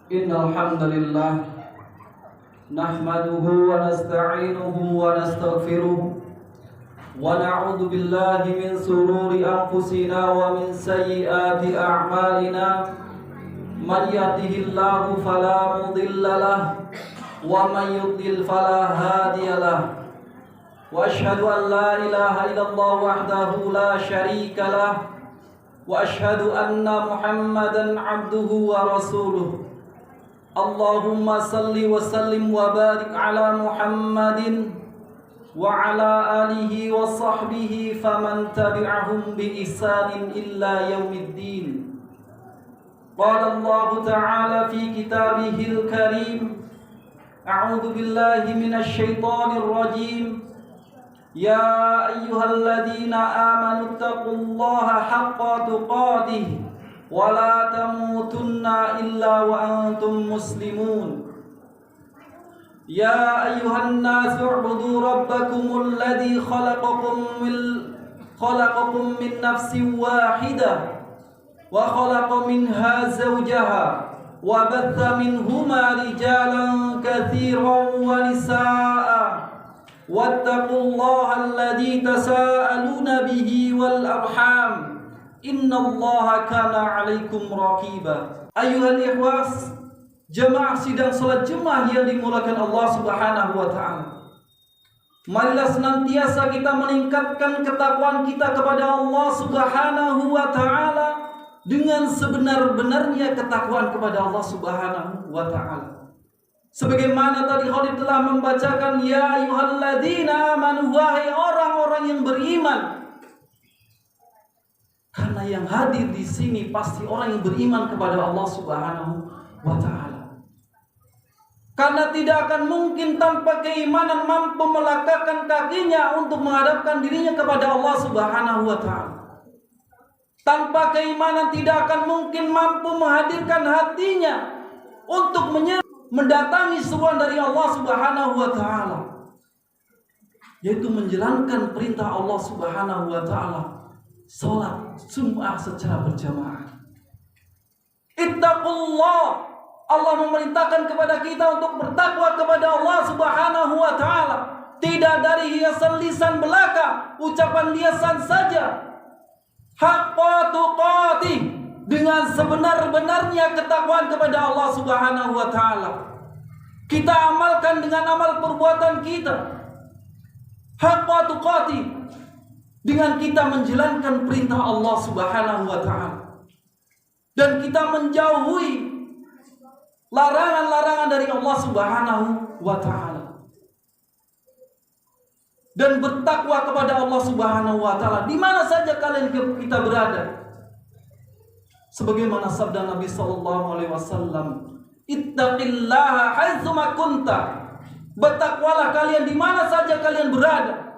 Innal hamdalillah nahmaduhu wa nasta'inuhu wa nastaghfiruh wa na'udzu billahi min sururi anfusina wa min sayyiati a'malina. Man yahdihillahu fala mudilla lahu wa man yudlil fala hadiya lahu. Wa asyhadu an la ilaha illallah wahdahu la syarika lahu wa asyhadu anna Muhammadan 'abduhu wa rasuluh. Allahumma salli wa sallim wa barik ala Muhammadin wa ala alihi wa sahbihi faman tabi'ahum bi ihsanin illa yaumiddin. Qala Allah ta'ala fi kitabihil karim, a'udzu billahi minasy syaithanir rajim. Ya ayyuhalladzina amanu taqullaha haqqa tuqatih wa la tamutunna illa wa antum muslimun. Ya ayyuhan nasu u'budu rabbakumul ladzi khalaqakum min nafsin wahidah wa khalaqa minha zawjaha wa batha minhuma rijalan katsiran wa nisaa'a wattaqullaha alladzi tasaaluna bihi wal arham innallaha kana 'alaikum raqiba. Ayyuhal ikhwas, jemaah sidang salat Jumat yang dimuliakan Allah Subhanahu wa taala. Marilah senantiasa kita meningkatkan ketakwaan kita kepada Allah Subhanahu wa taala dengan sebenar-benarnya ketakwaan kepada Allah Subhanahu wa taala. Sebagaimana tadi Khalid telah membacakan, ya ayyuhalladzina amanu, wahai orang-orang yang beriman. Karena yang hadir di sini pasti orang yang beriman kepada Allah Subhanahu wa taala. Karena tidak akan mungkin tanpa keimanan mampu melangkahkan kakinya untuk menghadapkan dirinya kepada Allah Subhanahu wa taala. Tanpa keimanan tidak akan mungkin mampu menghadirkan hatinya untuk mendatangi seruan dari Allah Subhanahu wa taala, yaitu menjalankan perintah Allah Subhanahu wa taala, salat Jumat secara berjamaah. Ittaqullah, Allah memerintahkan kepada kita untuk bertakwa kepada Allah Subhanahu wa taala, tidak dari hiasan lisan belaka, ucapan lisan saja. Haqqa tuqatih, dengan sebenar-benarnya ketakwaan kepada Allah Subhanahu wa taala. Kita amalkan dengan amal perbuatan kita. Haqqa tuqatih, dengan kita menjalankan perintah Allah Subhanahu wa taala. Dan kita menjauhi larangan-larangan dari Allah Subhanahu wa taala. Dan bertakwa kepada Allah Subhanahu wa taala di mana saja kalian kita berada. Sebagaimana sabda Nabi sallallahu alaihi wasallam, ittaqillaha haitsu ma kunta. Bertakwalah kalian di mana saja kalian berada.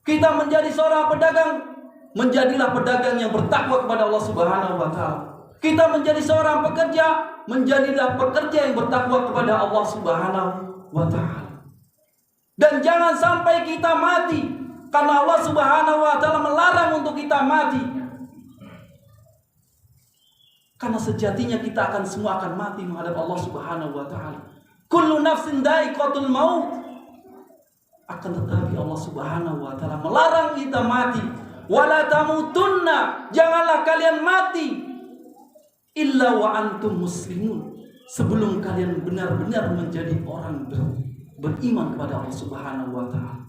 Kita menjadi seorang pedagang, menjadilah pedagang yang bertakwa kepada Allah Subhanahu wa taala. Kita menjadi seorang pekerja, menjadilah pekerja yang bertakwa kepada Allah Subhanahu wa taala. Dan jangan sampai kita mati, karena Allah Subhanahu wa taala melarang untuk kita mati. Karena sejatinya kita akan semua akan mati menghadap Allah Subhanahu wa taala. Kullu nafsin dha'iqatul maut. Akan tetapi Allah Subhanahu wa taala melarang kita mati. Wala tamutunna, janganlah kalian mati illa wa antum muslimun, sebelum kalian benar-benar menjadi orang beriman kepada Allah Subhanahu wa taala.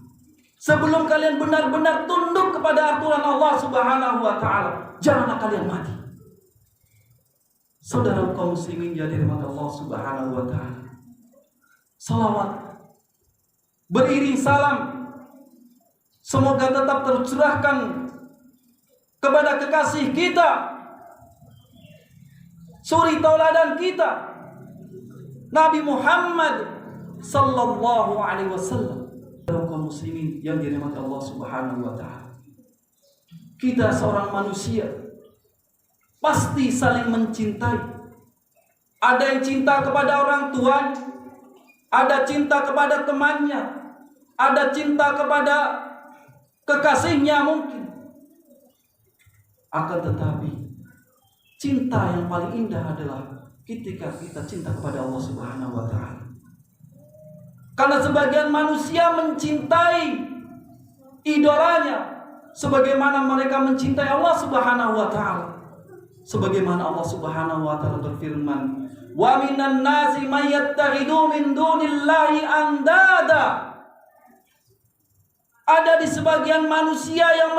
Sebelum kalian benar-benar tunduk kepada aturan Allah Subhanahu wa taala, janganlah kalian mati. Saudara kaum muslimin yang dirahmati Allah Subhanahu wa taala, salawat beriring salam semoga tetap tercurahkan kepada kekasih kita, suri tauladan kita, Nabi Muhammad sallallahu alaihi wasallam. Kaum muslimin yang dirahmati Allah Subhanahu wa taala, kita seorang manusia pasti saling mencintai. Ada yang cinta kepada orang tuanya, ada cinta kepada temannya, ada cinta kepada kekasihnya mungkin. Akan tetapi cinta yang paling indah adalah ketika kita cinta kepada Allah Subhanahu wa taala. Karena sebagian manusia mencintai idolanya sebagaimana mereka mencintai Allah Subhanahu wa taala. Sebagaimana Allah Subhanahu wa taala berfirman, "Wa minan nasi may yattakhidhu min dunillahi andada." Ada di sebagian manusia yang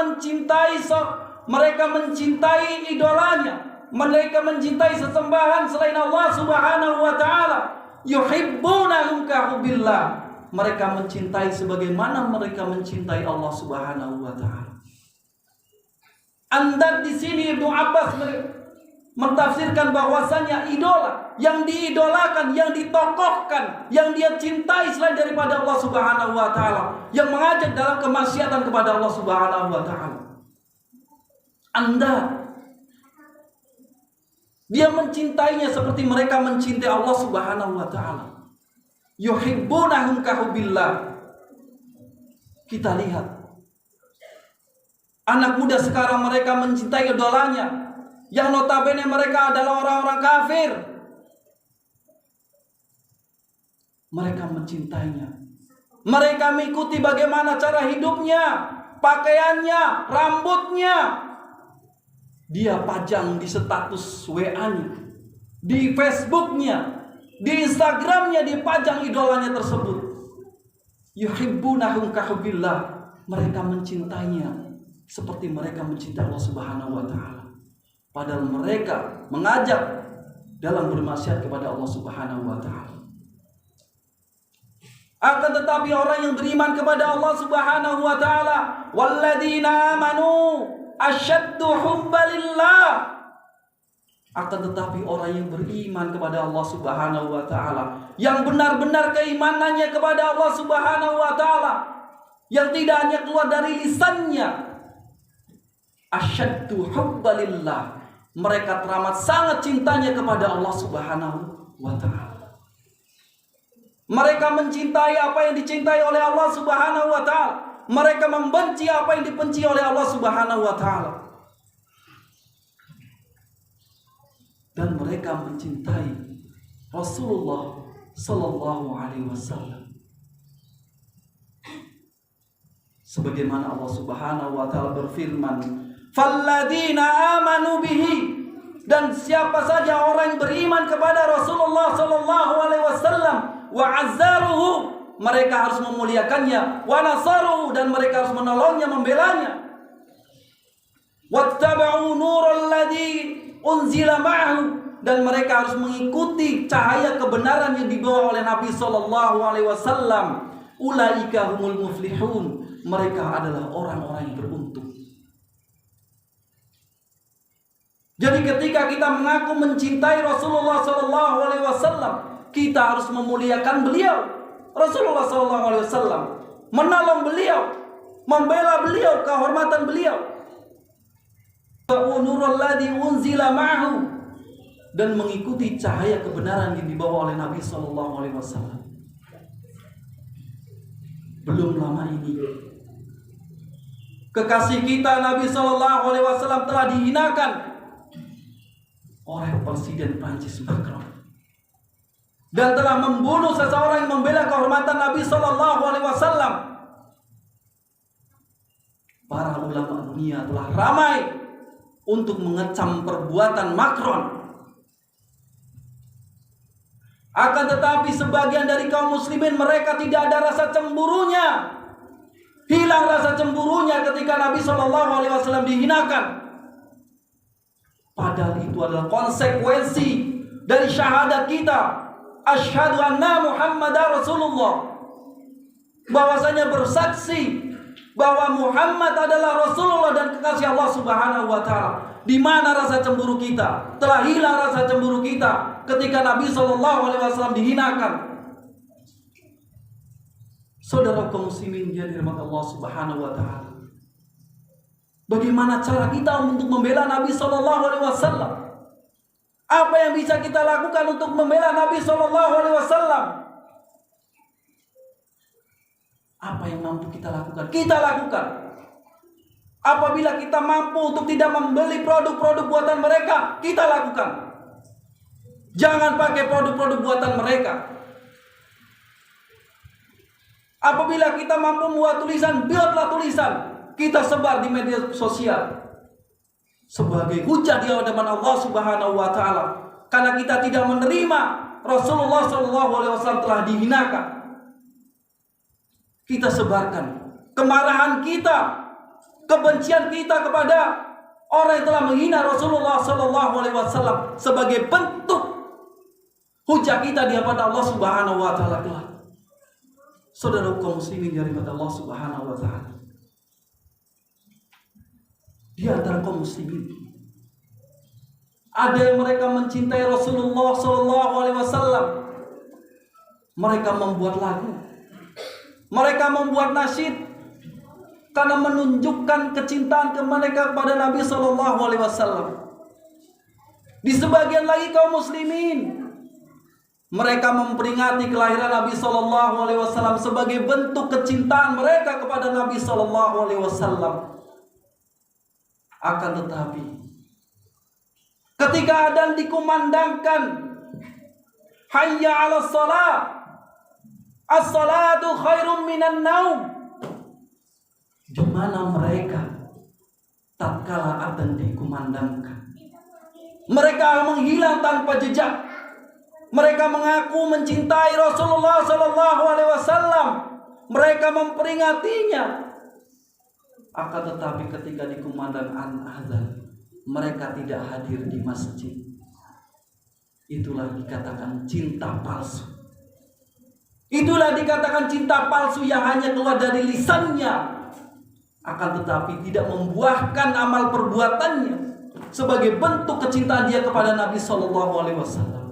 mereka mencintai idolanya. Mereka mencintai sesembahan selain Allah Subhanahu wa taala. Yuhibbunahum ka hubbillah. Mereka mencintai sebagaimana mereka mencintai Allah Subhanahu wa taala. Andad di sini Ibnu Abbas mentafsirkan bahwasanya idola yang diidolakan, yang ditokohkan, yang dia cintai selain daripada Allah Subhanahu wa taala, yang mengajak dalam kemaksiatan kepada Allah Subhanahu wa taala. Dia mencintainya seperti mereka mencintai Allah Subhanahu wa taala. Yuhibbunahum ka hubbillah. Kita lihat anak muda sekarang, mereka mencintai idolanya yang notabene mereka adalah orang-orang kafir. Mereka mencintainya. Mereka mengikuti bagaimana cara hidupnya, pakaiannya, rambutnya. Dia pajang di status WA-nya, di Facebooknya, di Instagramnya, dipajang idolanya tersebut. Yuhibbunahum ka hubbillah. Mereka mencintainya seperti mereka mencintai Allah Subhanahu wa taala. Padahal mereka mengajak dalam bermaksiat kepada Allah Subhanahu wa taala. Akan tetapi orang yang beriman kepada Allah Subhanahu wa taala, walladzina amanu asyaddu hubbalillah. Akan tetapi orang yang beriman kepada Allah Subhanahu wa taala, yang benar-benar keimanannya kepada Allah Subhanahu wa taala, yang tidak hanya keluar dari lisannya, asyaddu hubbalillah, mereka teramat sangat cintanya kepada Allah Subhanahu wa taala. Mereka mencintai apa yang dicintai oleh Allah Subhanahu wa taala. Mereka membenci apa yang dibenci oleh Allah Subhanahu wa taala. Dan mereka mencintai Rasulullah sallallahu alaihi wasallam. Sebagaimana Allah Subhanahu wa taala berfirman, "Falladzina amanu bihi." Dan siapa saja orang yang beriman kepada Rasulullah sallallahu alaihi wasallam, wa azzaruhu, mereka harus memuliakannya, wa nasaruhu, dan mereka harus menolongnya, membelanya, wattaba'u nural ladzi unzila ma'ahu, dan mereka harus mengikuti cahaya kebenaran yang dibawa oleh Nabi sallallahu alaihi wasallam. Ulaika humul muflihun, mereka adalah orang-orang yang beruntung. Jadi ketika kita mengaku mencintai Rasulullah sallallahu alaihi wasallam, kita harus memuliakan beliau, Rasulullah sallallahu alaihi wasallam, menolong beliau, membela beliau, kehormatan beliau. Nurul ladzi unzila ma'ahu, dan mengikuti cahaya kebenaran yang dibawa oleh Nabi sallallahu alaihi wasallam. Belum lama ini kekasih kita Nabi sallallahu alaihi wasallam telah dihinakan oleh Presiden Prancis Macron, dan telah membunuh seseorang yang membela kehormatan Nabi sallallahu alaihi wasallam. Para ulama dunia telah ramai untuk mengecam perbuatan Macron. Akan tetapi sebagian dari kaum muslimin, mereka tidak ada rasa cemburunya. Hilang rasa cemburunya ketika Nabi sallallahu alaihi wasallam dihinakan. Padahal itu adalah konsekuensi dari syahadat kita, asyhadu anna Muhammadar Rasulullah, bahwasanya bersaksi bahwa Muhammad adalah Rasulullah dan kekasih Allah Subhanahu wa taala. Di mana rasa cemburu kita? Telah hilang rasa cemburu kita ketika Nabi sallallahu alaihi wasallam dihinakan. Saudara kaum muslimin yang dirahmati Allah Subhanahu wa taala, bagaimana cara kita untuk membela Nabi sallallahu alaihi wasallam? Apa yang bisa kita lakukan untuk membela Nabi sallallahu alaihi wasallam? Apa yang mampu kita lakukan? Kita lakukan. Apabila kita mampu untuk tidak membeli produk-produk buatan mereka, kita lakukan. Jangan pakai produk-produk buatan mereka. Apabila kita mampu membuat tulisan, buatlah tulisan, kita sebar di media sosial sebagai hujah di hadapan Allah Subhanahu wa taala. Karena kita tidak menerima Rasulullah SAW telah dihinakan. Kita sebarkan kemarahan kita, kebencian kita kepada orang yang telah menghina Rasulullah SAW sebagai bentuk hujah kita di hadapan Allah Subhanahu wa taala kelak. Saudara kaum muslimin yang dirahmati Allah Subhanahu wa taala. Di antara kaum muslimin ada yang mereka mencintai Rasulullah SAW. Mereka membuat lagu, mereka membuat nasyid karena menunjukkan kecintaan mereka kepada Nabi SAW. Di sebagian lagi kaum muslimin, mereka memperingati kelahiran Nabi SAW sebagai bentuk kecintaan mereka kepada Nabi SAW. Akan tetapi, ketika adzan dikumandangkan, hayya 'alas shalah, as-salatu khairum minan naum, di mana mereka tatkala adzan dikumandangkan, mereka menghilang tanpa jejak. Mereka mengaku mencintai Rasulullah SAW. Mereka memperingatinya. Akan tetapi ketika dikumandangkan azan, mereka tidak hadir di masjid. Itulah dikatakan cinta palsu. Itulah dikatakan cinta palsu yang hanya keluar dari lisannya, akan tetapi tidak membuahkan amal perbuatannya sebagai bentuk kecintaan dia kepada Nabi SAW.